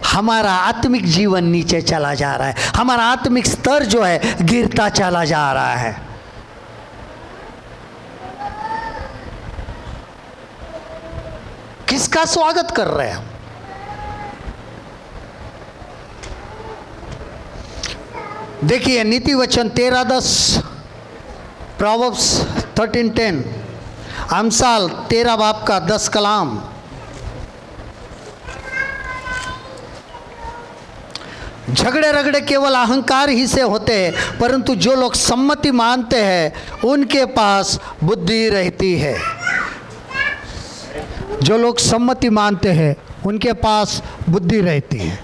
हमारा आत्मिक जीवन नीचे चला जा रहा है, हमारा आत्मिक स्तर जो है गिरता चला जा रहा है। किसका स्वागत कर रहे हैं हम? देखिए नीति वचन 13:10, प्रोवर्ब्स 13:10, अमसाल 13 बाब का 10 कलाम। झगड़े रगड़े केवल अहंकार ही से होते हैं, परंतु जो लोग सम्मति मानते हैं उनके पास बुद्धि रहती है। जो लोग सम्मति मानते हैं उनके पास बुद्धि रहती है।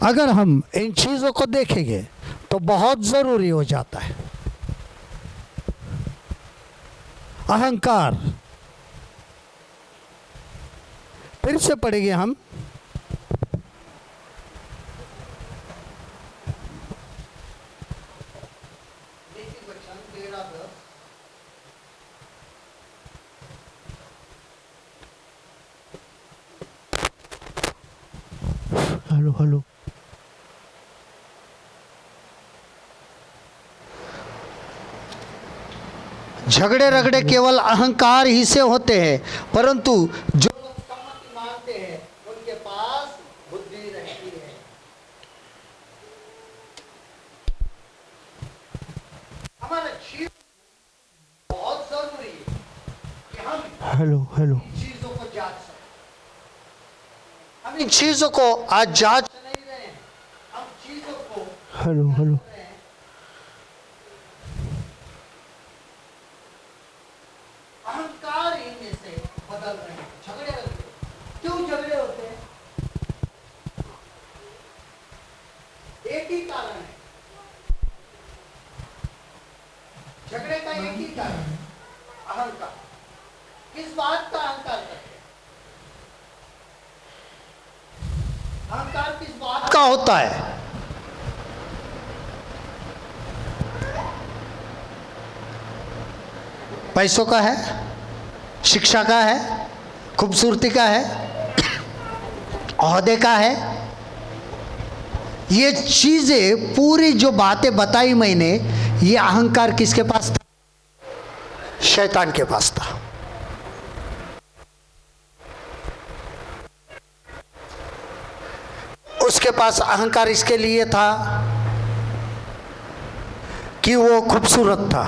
अगर हम इन चीज़ों को देखेंगे तो बहुत ज़रूरी हो जाता है। अहंकार, फिर से पढ़ेंगे हम। हेलो हेलो, झगड़े रगड़े केवल अहंकार ही से होते हैं, परंतु जो लोग सम्मति मानते हैं उनके पास बुद्धि रहती है। हमारा जीवन बहुत जरूरी है कि हम हेलो चीजों को जांच सकें। हम इन चीजों को आज जांच नहीं रहे हैं, हम चीजों को हेलो अहंकार ही में से बदल रहे हैं। झगड़े होते हैं। क्यों झगड़े होते हैं? एक ही कारण है झगड़े का, एक ही कारण है अहंकार। किस बात का अहंकार करते हैं? अहंकार किस बात का होता है? पैसों का है, शिक्षा का है, खूबसूरती का है, ओहदे का है। ये चीजें पूरी जो बातें बताई मैंने, ये अहंकार किसके पास था? शैतान के पास था। उसके पास अहंकार इसके लिए था कि वो खूबसूरत था।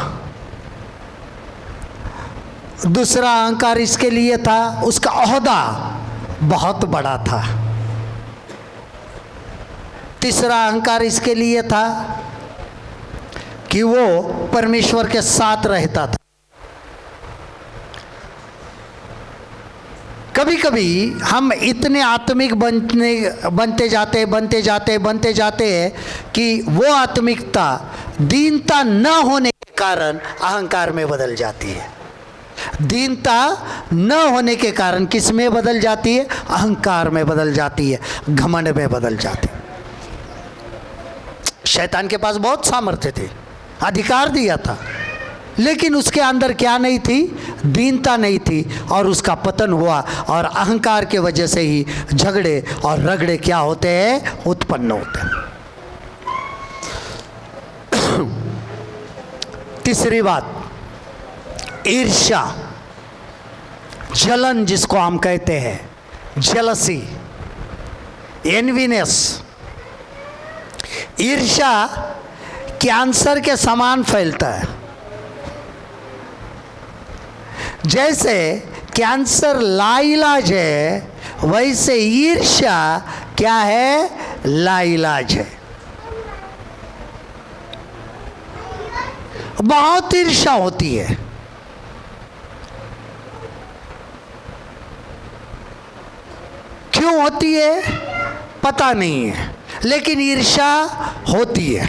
दूसरा अहंकार इसके लिए था, उसका ओहदा बहुत बड़ा था। तीसरा अहंकार इसके लिए था कि वो परमेश्वर के साथ रहता था। कभी कभी हम इतने आत्मिक बनते जाते हैं कि वो आत्मिकता दीनता न होने के कारण अहंकार में बदल जाती है। दीनता न होने के कारण किस में बदल जाती है? अहंकार में बदल जाती है, घमंड में बदल जाती है। शैतान के पास बहुत सामर्थ्य थे, अधिकार दिया था, लेकिन उसके अंदर क्या नहीं थी? दीनता नहीं थी, और उसका पतन हुआ। और अहंकार के वजह से ही झगड़े और रगड़े क्या होते हैं? उत्पन्न होते हैं। तीसरी बात, ईर्ष्या, जलन, जिसको हम कहते हैं जेलसी, एनवीनेस। ईर्ष्या कैंसर के समान फैलता है। जैसे कैंसर लाइलाज है, वैसे ईर्ष्या क्या है? लाइलाज है। बहुत ईर्ष्या होती है। क्यों होती है पता नहीं है, लेकिन ईर्ष्या होती है।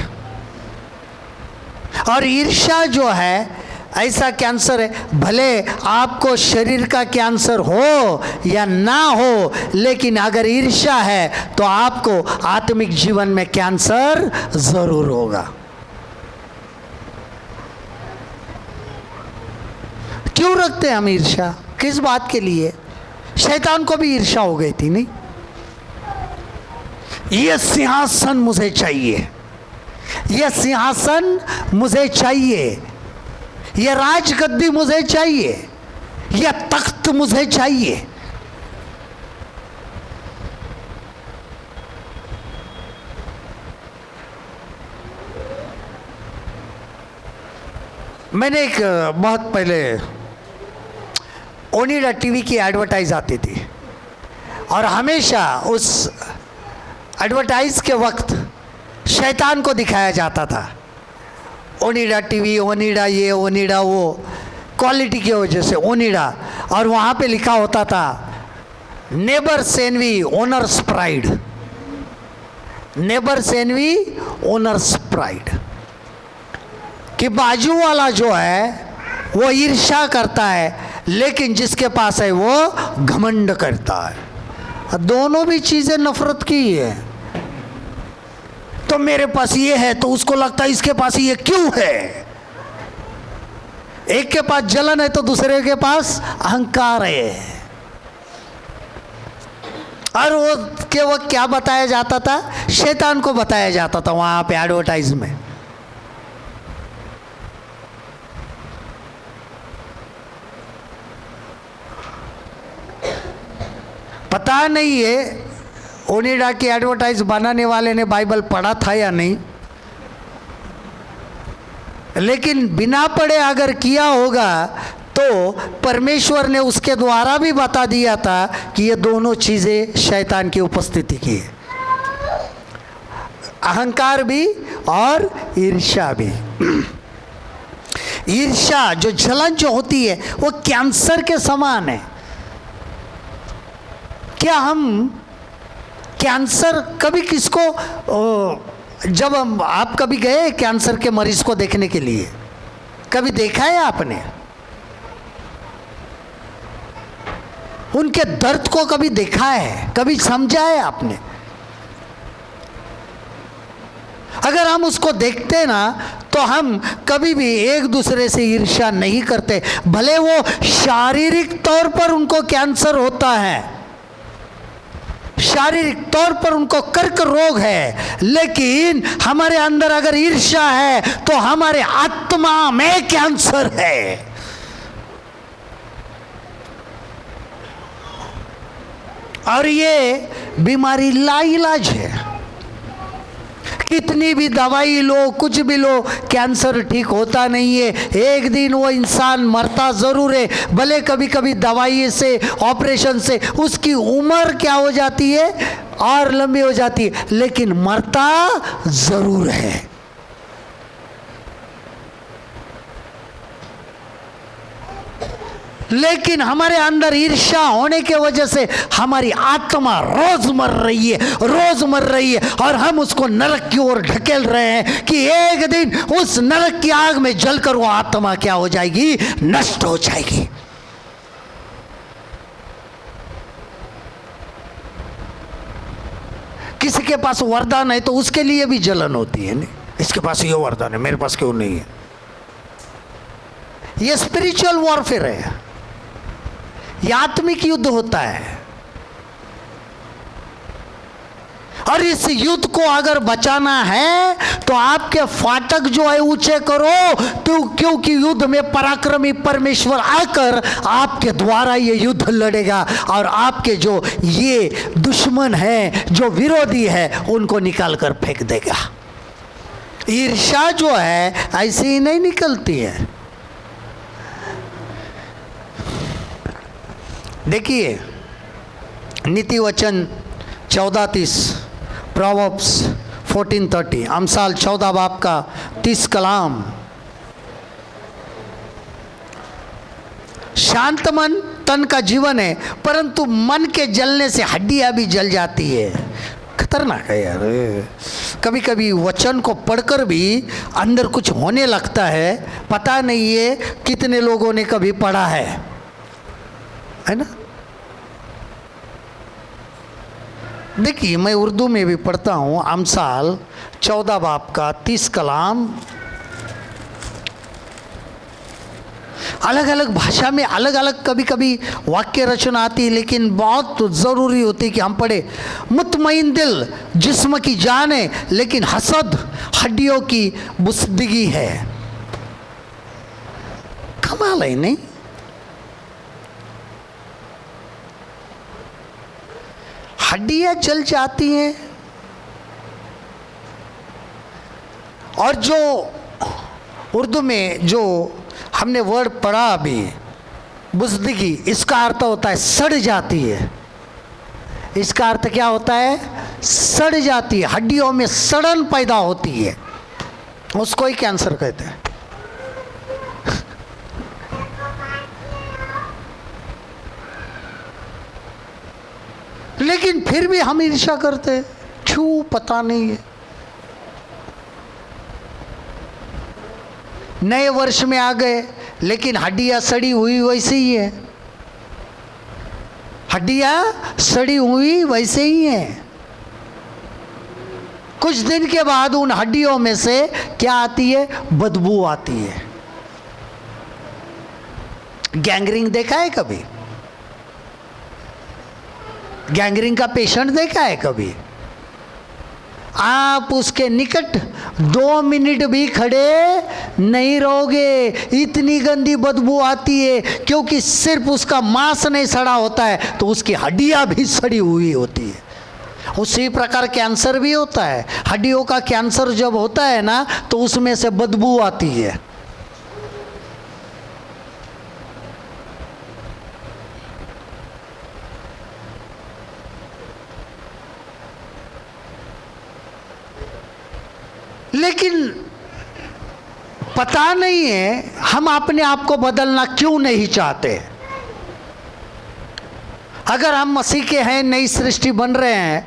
और ईर्ष्या जो है ऐसा कैंसर है, भले आपको शरीर का कैंसर हो या ना हो, लेकिन अगर ईर्ष्या है तो आपको आत्मिक जीवन में कैंसर जरूर होगा। क्यों रखते हैं हम ईर्ष्या? किस बात के लिए? शैतान को भी ईर्ष्या हो गई थी, नहीं? ये सिंहासन मुझे चाहिए, ये सिंहासन मुझे चाहिए, ये राजगद्दी मुझे चाहिए, यह तख्त मुझे चाहिए। मैंने एक बहुत पहले ओनिडा टीवी की एडवर्टाइज आती थी और हमेशा उस एडवर्टाइज के वक्त शैतान को दिखाया जाता था। ओनिडा टीवी, ओनिडा ये, ओनिडा वो, क्वालिटी की वजह से ओनिडा, और वहाँ पे लिखा होता था neighbours envy owners pride, neighbours envy owners pride, कि बाजू वाला जो है वो ईर्ष्या करता है लेकिन जिसके पास है वो घमंड करता है। दोनों भी चीज़ें नफरत की है। तो मेरे पास ये है तो उसको लगता है इसके पास ये क्यों है। एक के पास जलन है तो दूसरे के पास अहंकार है। और वो क्या बताया जाता था, शैतान को बताया जाता था वहां पे एडवर्टाइज में। पता नहीं है ओनिडा की एडवर्टाइज बनाने वाले ने बाइबल पढ़ा था या नहीं, लेकिन बिना पढ़े अगर किया होगा तो परमेश्वर ने उसके द्वारा भी बता दिया था कि ये दोनों चीज़ें शैतान की उपस्थिति की है, अहंकार भी और ईर्ष्या भी। ईर्ष्या जो जलन जो होती है वो कैंसर के समान है। क्या हम कैंसर कभी किसको, जब आप कभी गए कैंसर के मरीज को देखने के लिए, कभी देखा है आपने? उनके दर्द को कभी देखा है, कभी समझा है आपने? अगर हम उसको देखते ना तो हम कभी भी एक दूसरे से ईर्ष्या नहीं करते, भले वो शारीरिक तौर पर उनको कैंसर होता है, शारीरिक तौर पर उनको कर्क रोग है, लेकिन हमारे अंदर अगर ईर्ष्या है तो हमारे आत्मा में कैंसर है। और ये बीमारी लाइलाज है। कितनी भी दवाई लो, कुछ भी लो, कैंसर ठीक होता नहीं है। एक दिन वो इंसान मरता ज़रूर है, भले कभी कभी दवाई से, ऑपरेशन से उसकी उम्र क्या हो जाती है और लंबी हो जाती है, लेकिन मरता ज़रूर है। लेकिन हमारे अंदर ईर्ष्या होने के वजह से हमारी आत्मा रोज मर रही है, रोज मर रही है, और हम उसको नरक की ओर ढकेल रहे हैं कि एक दिन उस नरक की आग में जलकर वो आत्मा क्या हो जाएगी, नष्ट हो जाएगी। किसी के पास वरदान है तो उसके लिए भी जलन होती है, नहीं इसके पास ये वरदान है, मेरे पास क्यों नहीं है। ये स्पिरिचुअल वॉरफेयर है, ये आत्मिक युद्ध होता है। और इस युद्ध को अगर बचाना है तो आपके फाटक जो है ऊंचे करो, तो क्योंकि युद्ध में पराक्रमी परमेश्वर आकर आपके द्वारा ये युद्ध लड़ेगा और आपके जो ये दुश्मन है, जो विरोधी है, उनको निकाल कर फेंक देगा। ईर्ष्या जो है ऐसे ही नहीं निकलती है। देखिए नीति वचन 14:30, प्रोवर्ब्स 14:30, अमसाल 14 बाब का 30 कलाम। शांत मन तन का जीवन है, परंतु मन के जलने से हड्डियां भी जल जाती है। खतरनाक है यार। कभी कभी वचन को पढ़कर भी अंदर कुछ होने लगता है, पता नहीं है कितने लोगों ने कभी पढ़ा है ना। देखिए मैं उर्दू में भी पढ़ता हूँ, अमसाल 14 बाब का 30 कलाम अलग अलग भाषा में अलग अलग कभी कभी वाक्य रचना आती है, लेकिन बहुत ज़रूरी होती है कि हम पढ़े। मुतमईन दिल जिस्म की जान है, लेकिन हसद हड्डियों की बुस्दगी है। कमाल है नहीं? हड्डियां जल जाती हैं, और जो उर्दू में जो हमने वर्ड पढ़ा अभी, बुज़दिगी, इसका अर्थ होता है सड़ जाती है। इसका अर्थ क्या होता है? सड़ जाती है, हड्डियों में सड़न पैदा होती है, उसको ही कैंसर कहते हैं। लेकिन फिर भी हम ईर्ष्या करते हैं, क्यों पता नहीं है। नए वर्ष में आ गए, लेकिन हड्डियां सड़ी हुई वैसे ही है। हड्डियां सड़ी हुई वैसे ही हैं। कुछ दिन के बाद उन हड्डियों में से क्या आती है? बदबू आती है। गैंग्रीन देखा है कभी? गैंग्रीन का पेशेंट देखा है कभी? आप उसके निकट 2 मिनट भी खड़े नहीं रहोगे, इतनी गंदी बदबू आती है, क्योंकि सिर्फ उसका मांस नहीं सड़ा होता है, तो उसकी हड्डियां भी सड़ी हुई होती है। उसी प्रकार कैंसर भी होता है। हड्डियों का कैंसर जब होता है ना, तो उसमें से बदबू आती है। लेकिन पता नहीं है हम अपने आप को बदलना क्यों नहीं चाहते। अगर हम मसीह के हैं, नई सृष्टि बन रहे हैं,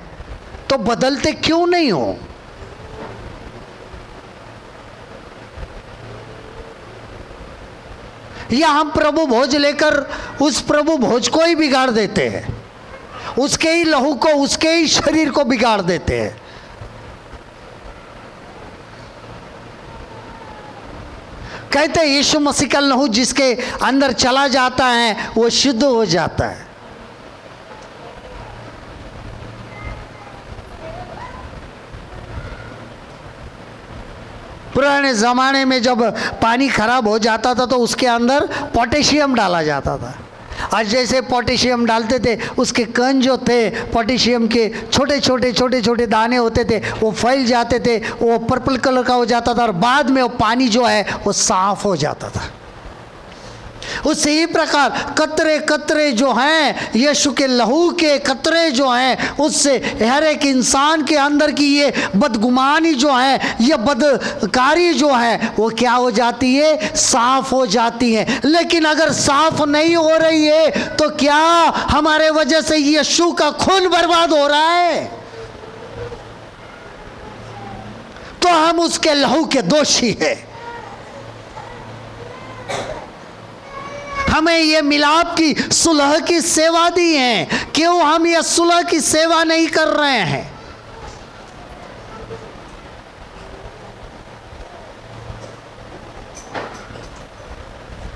तो बदलते क्यों नहीं हो? या हम प्रभु भोज लेकर उस प्रभु भोज को ही बिगाड़ देते हैं, उसके ही लहू को, उसके ही शरीर को बिगाड़ देते हैं। कहते हैं यीशु मसीह का लहू जिसके अंदर चला जाता है वो शुद्ध हो जाता है। पुराने ज़माने में जब पानी खराब हो जाता था तो उसके अंदर पोटेशियम डाला जाता था। आज जैसे पोटेशियम डालते थे, उसके कण जो थे पोटेशियम के छोटे छोटे दाने होते थे, वो फैल जाते थे, वो पर्पल कलर का हो जाता था, और बाद में वो पानी जो है वो साफ हो जाता था। उसी ही प्रकार कतरे कतरे जो हैं, यीशु के लहू के कतरे जो हैं, उससे हर एक इंसान के अंदर की ये बदगुमानी जो है, ये बदकारी जो है, वो क्या हो जाती है? साफ हो जाती है। लेकिन अगर साफ नहीं हो रही है तो क्या हमारे वजह से यीशु का खून बर्बाद हो रहा है? तो हम उसके लहू के दोषी हैं। हमें ये मिलाप की सुलह की सेवा दी है, क्यों हम ये सुलह की सेवा नहीं कर रहे हैं?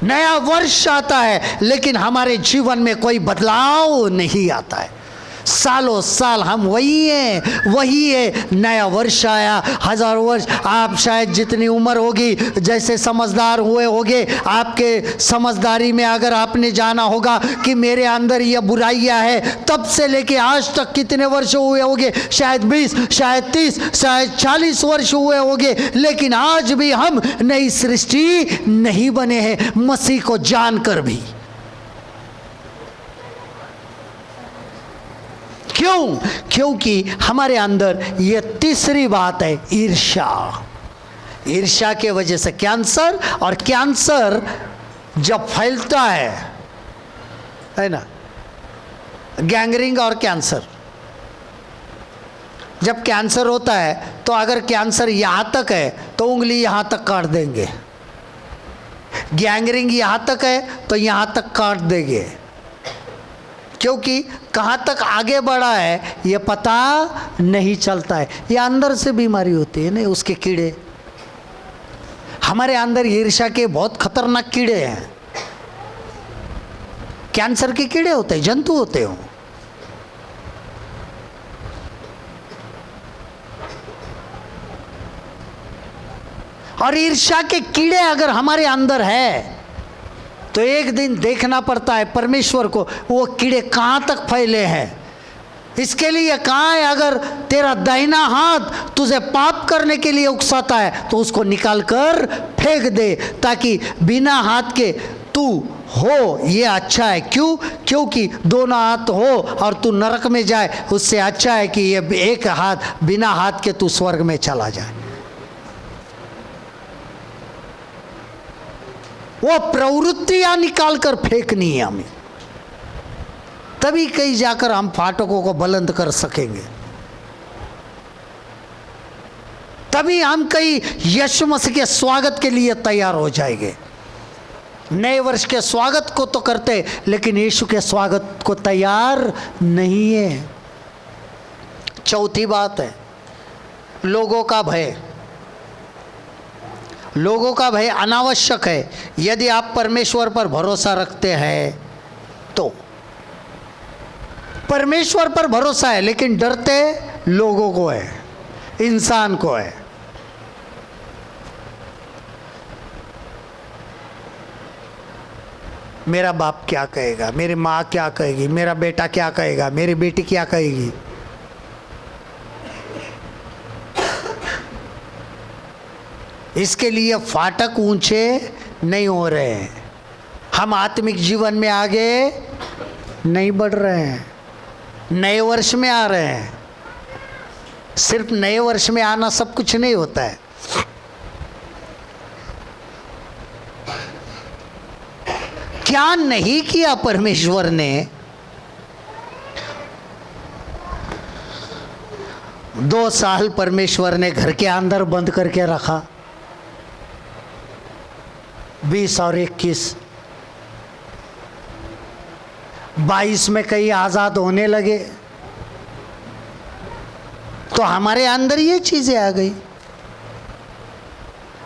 नया वर्ष आता है, लेकिन हमारे जीवन में कोई बदलाव नहीं आता है। सालों साल हम वही हैं, वही है। नया वर्ष आया, 1000 वर्ष, आप शायद जितनी उम्र होगी, जैसे समझदार हुए होगे, आपके समझदारी में अगर आपने जाना होगा कि मेरे अंदर ये बुराइयां है, तब से लेके आज तक कितने वर्ष हुए होंगे? शायद 20, शायद 30, शायद 40 वर्ष हुए होंगे। लेकिन आज भी हम नई सृष्टि नहीं बने हैं, मसीह को जानकर भी। क्यों? क्योंकि हमारे अंदर ये तीसरी बात है, ईर्ष्या। ईर्ष्या के वजह से कैंसर, और कैंसर जब फैलता है ना, गैंग्रीन और कैंसर, जब कैंसर होता है तो अगर कैंसर यहां तक है तो उंगली यहां तक काट देंगे। गैंग्रीन यहां तक है तो यहां तक काट देंगे, क्योंकि कहाँ तक आगे बढ़ा है ये पता नहीं चलता है। ये अंदर से बीमारी होती है ना, उसके कीड़े। हमारे अंदर ईर्ष्या के बहुत खतरनाक कीड़े हैं। कैंसर के कीड़े होते हैं, जंतु होते हो। और ईर्ष्या के कीड़े अगर हमारे अंदर है तो एक दिन देखना पड़ता है परमेश्वर को, वो कीड़े कहां तक फैले हैं। इसके लिए कहाँ है, अगर तेरा दाहिना हाथ तुझे पाप करने के लिए उकसाता है तो उसको निकाल कर फेंक दे, ताकि बिना हाथ के तू हो, ये अच्छा है। क्यों? क्योंकि दोनों हाथ हो और तू नरक में जाए, उससे अच्छा है कि ये एक हाथ, बिना हाथ के तू स्वर्ग में चला जाए। वो प्रवृत्तियां निकाल कर फेंकनी है हमें, तभी कहीं जाकर हम फाटकों को बुलंद कर सकेंगे, तभी हम कहीं यीशु मसीह के स्वागत के लिए तैयार हो जाएंगे। नए वर्ष के स्वागत को तो करते, लेकिन यीशु के स्वागत को तैयार नहीं है। चौथी बात है लोगों का भय। लोगों का भय अनावश्यक है यदि आप परमेश्वर पर भरोसा रखते हैं तो। परमेश्वर पर भरोसा है लेकिन डरते लोगों को है, इंसान को है। मेरा बाप क्या कहेगा, मेरी माँ क्या कहेगी, मेरा बेटा क्या कहेगा, मेरी बेटी क्या कहेगी। इसके लिए फाटक ऊंचे नहीं हो रहे हैं, हम आत्मिक जीवन में आगे नहीं बढ़ रहे हैं, नए वर्ष में आ रहे हैं। सिर्फ नए वर्ष में आना सब कुछ नहीं होता है। क्या नहीं किया परमेश्वर ने? 2 साल परमेश्वर ने घर के अंदर बंद करके रखा, 20 और 21, 22 में कई आज़ाद होने लगे तो हमारे अंदर ये चीज़ें आ गई।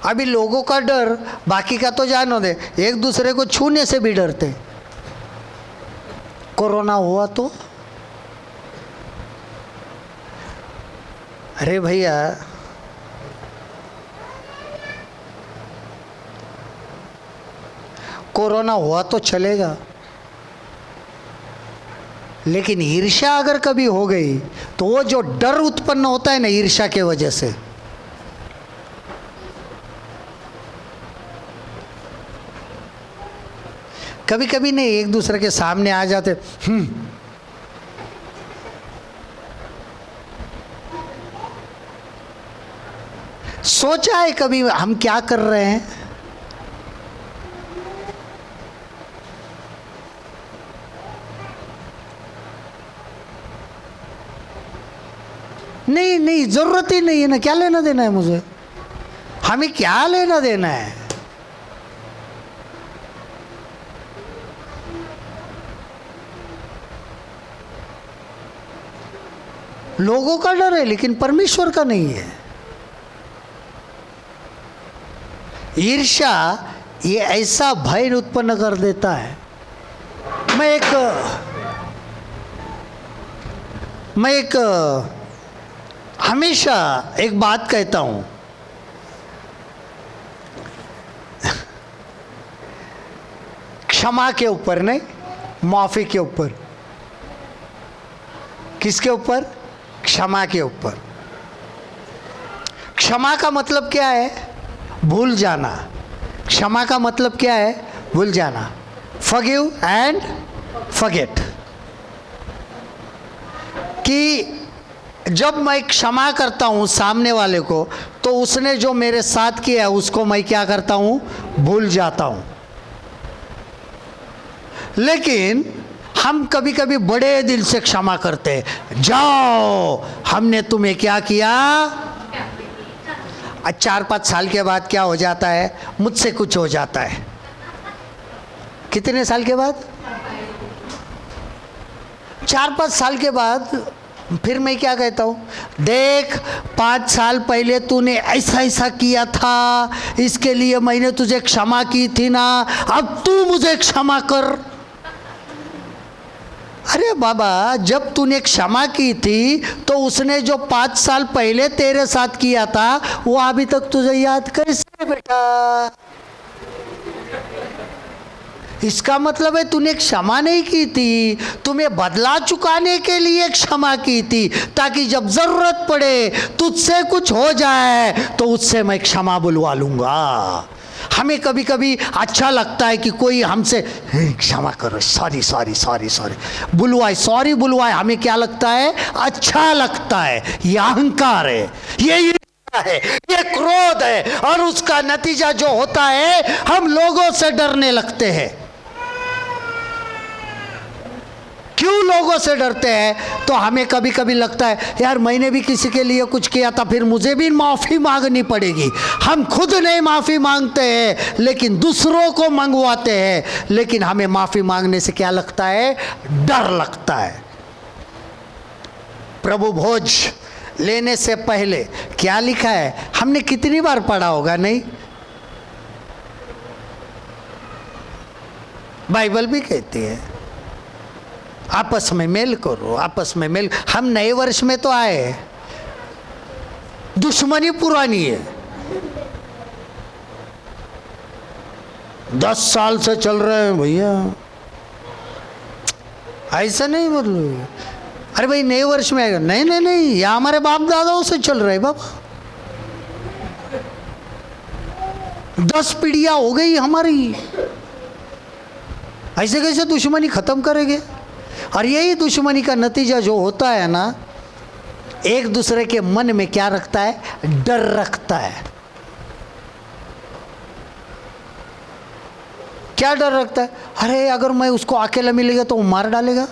अभी लोगों का डर, बाकी का तो जानो दे, एक दूसरे को छूने से भी डरते। कोरोना हुआ तो अरे भैया, कोरोना हुआ तो चलेगा, लेकिन ईर्ष्या अगर कभी हो गई तो वो जो डर उत्पन्न होता है ना ईर्ष्या के वजह से, कभी कभी नहीं एक दूसरे के सामने आ जाते, सोचा है कभी हम क्या कर रहे हैं? नहीं नहीं, जरूरत ही नहीं है ना, क्या लेना देना है मुझे, हमें क्या लेना देना है। लोगों का डर है लेकिन परमेश्वर का नहीं है। ईर्ष्या ये ऐसा भय उत्पन्न कर देता है। मैं एक हमेशा एक बात कहता हूं, क्षमा के ऊपर नहीं, माफी के ऊपर। किसके ऊपर? क्षमा के ऊपर। क्षमा का मतलब क्या है? भूल जाना। क्षमा का मतलब क्या है? भूल जाना। Forgive and forget. कि जब मैं क्षमा करता हूँ सामने वाले को तो उसने जो मेरे साथ किया है उसको मैं क्या करता हूँ? भूल जाता हूँ। लेकिन हम कभी कभी बड़े दिल से क्षमा करते हैं, जाओ हमने तुम्हें क्या किया। 4-5 साल के बाद क्या हो जाता है? मुझसे कुछ हो जाता है। कितने साल के बाद? 4-5 साल के बाद फिर मैं क्या कहता हूँ, देख 5 साल पहले तूने ऐसा ऐसा किया था, इसके लिए मैंने तुझे क्षमा की थी ना, अब तू मुझे क्षमा कर। अरे बाबा, जब तूने क्षमा की थी तो उसने जो 5 साल पहले तेरे साथ किया था वो अभी तक तुझे याद कैसे है बेटा? इसका मतलब है तूने क्षमा नहीं की थी, तुम्हें बदला चुकाने के लिए क्षमा की थी, ताकि जब जरूरत पड़े तुझसे कुछ हो जाए तो उससे मैं क्षमा बुलवा लूंगा। हमें कभी कभी अच्छा लगता है कि कोई हमसे क्षमा करो, सॉरी सॉरी सॉरी सॉरी बुलवाए, सॉरी बुलवाए, हमें क्या लगता है? अच्छा लगता है। ये अहंकार है, ये ईर्ष्या है, ये क्रोध है, और उसका नतीजा जो होता है हम लोगों से डरने लगते हैं। क्यों लोगों से डरते हैं? तो हमें कभी कभी लगता है यार मैंने भी किसी के लिए कुछ किया था, फिर मुझे भी माफ़ी मांगनी पड़ेगी। हम खुद नहीं माफ़ी मांगते हैं लेकिन दूसरों को मंगवाते हैं। लेकिन हमें माफ़ी मांगने से क्या लगता है? डर लगता है। प्रभु भोज लेने से पहले क्या लिखा है? हमने कितनी बार पढ़ा होगा, नहीं? बाइबल भी कहती है आपस में मेल करो, आपस में मेल। हम नए वर्ष में तो आए, दुश्मनी पुरानी है, 10 साल से चल रहे हैं भैया, ऐसा नहीं बोलो। अरे भाई नए वर्ष में आएगा, नहीं नहीं नहीं, यह हमारे बाप दादाओं से चल रहे बाबा, 10 पीढ़ियां हो गई हमारी, ऐसे कैसे दुश्मनी खत्म करेंगे? और यही दुश्मनी का नतीजा जो होता है ना, एक दूसरे के मन में क्या रखता है? डर रखता है। क्या डर रखता है? अरे अगर मैं उसको अकेला मिलेगा तो वो मार डालेगा।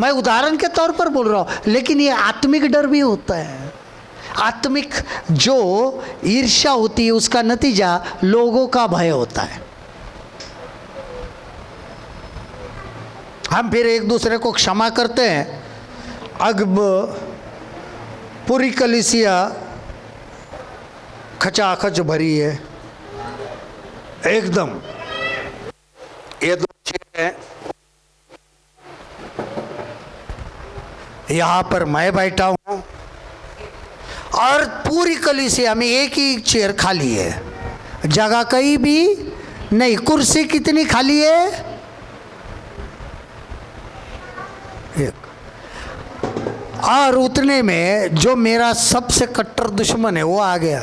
मैं उदाहरण के तौर पर बोल रहा हूं, लेकिन ये आत्मिक डर भी होता है। आत्मिक जो ईर्ष्या होती है उसका नतीजा लोगों का भय होता है। हम फिर एक दूसरे को क्षमा करते हैं। अब पूरी कलीसिया खचाखच भरी है एकदम। ये 2 चेयर हैं, यहाँ पर मैं बैठा हूँ और पूरी कलीसिया में एक ही चेयर खाली है, जगह कहीं भी नहीं। कुर्सी कितनी खाली है? एक। और उतने में जो मेरा सबसे कट्टर दुश्मन है वो आ गया।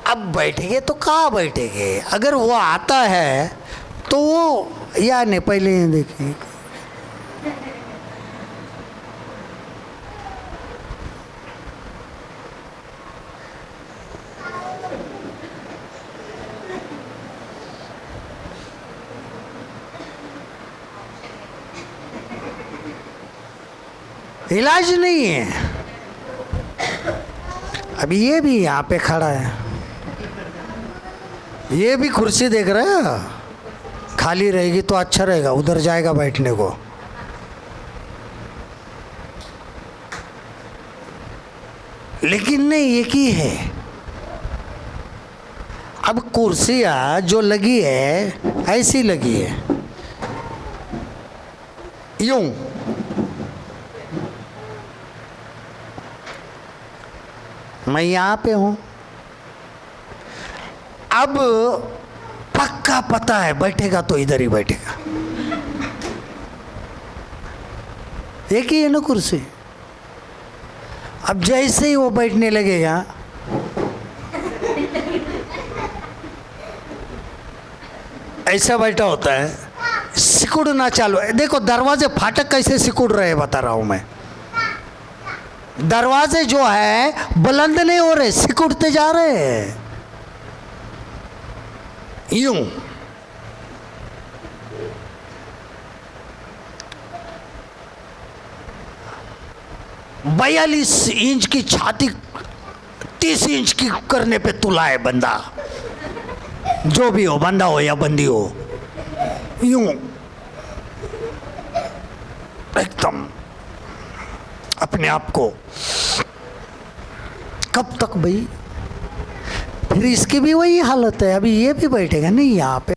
अब बैठेंगे तो कहाँ बैठेंगे? अगर वो आता है तो वो या नहीं, पहले ही देखिए, इलाज नहीं है। अभी ये भी यहाँ पे खड़ा है, ये भी कुर्सी देख रहे हो, खाली रहेगी तो अच्छा रहेगा, उधर जाएगा बैठने को। लेकिन नहीं, एक ही है। अब कुर्सियाँ जो लगी है ऐसी लगी है, यूं। मैं यहाँ पे हूँ। अब पक्का पता है बैठेगा तो इधर ही बैठेगा, एक ही है ना कुर्सी। अब जैसे ही वो बैठने लगेगा, ऐसा बैठा होता है, सिकुड़ना चालू है। देखो दरवाजे फाटक कैसे सिकुड़ रहे हैं बता रहा हूं मैं। दरवाजे जो है बुलंद नहीं हो रहे, सिकुड़ते जा रहे हैं यूं। 42 इंच की छाती 30 इंच की करने पे तुला है बंदा, जो भी हो, बंदा हो या बंदी हो, यूं एकदम अपने आप को। कब तक भाई? फिर इसकी भी वही हालत है। अभी ये भी बैठेगा नहीं यहाँ पे,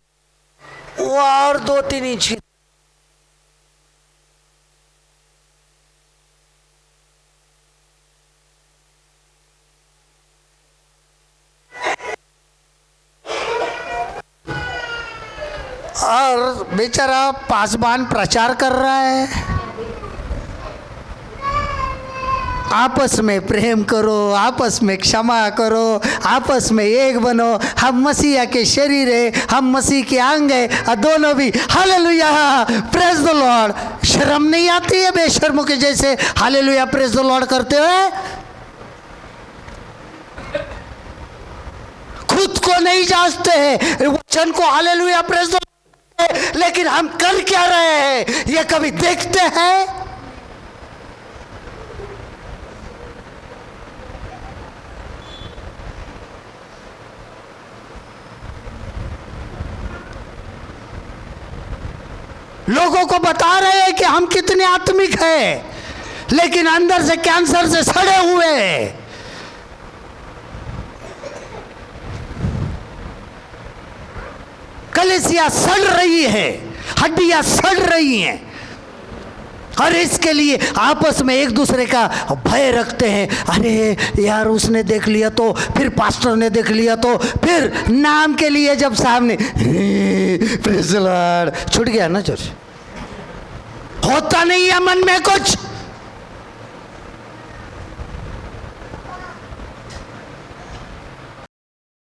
वो और 2-3 इंच और बेचारा पासवान प्रचार कर रहा है, आपस में प्रेम करो, आपस में क्षमा करो, आपस में एक बनो, हम मसीह के शरीर है, हम मसीह के अंग है, दोनों भी हालेलुया प्रेज द लॉर्ड। शर्म नहीं आती है बेशर्मों के जैसे हालेलुया प्रेज द लॉर्ड करते हुए? खुद को नहीं जांचते हैं, वचन को हालेलुया प्रेज द लॉर्ड, लेकिन हम कर क्या रहे हैं ये कभी देखते हैं? लोगों को बता रहे हैं कि हम कितने आत्मिक हैं, लेकिन अंदर से कैंसर से सड़े हुए हैं। कलीसिया सड़ रही है, हड्डियां सड़ रही हैं, और इसके लिए आपस में एक दूसरे का भय रखते हैं। अरे यार उसने देख लिया तो, फिर पास्टर ने देख लिया तो, फिर नाम के लिए जब सामने प्रेज़ द लॉर्ड छूट गया ना, चर्च होता नहीं है मन में कुछ।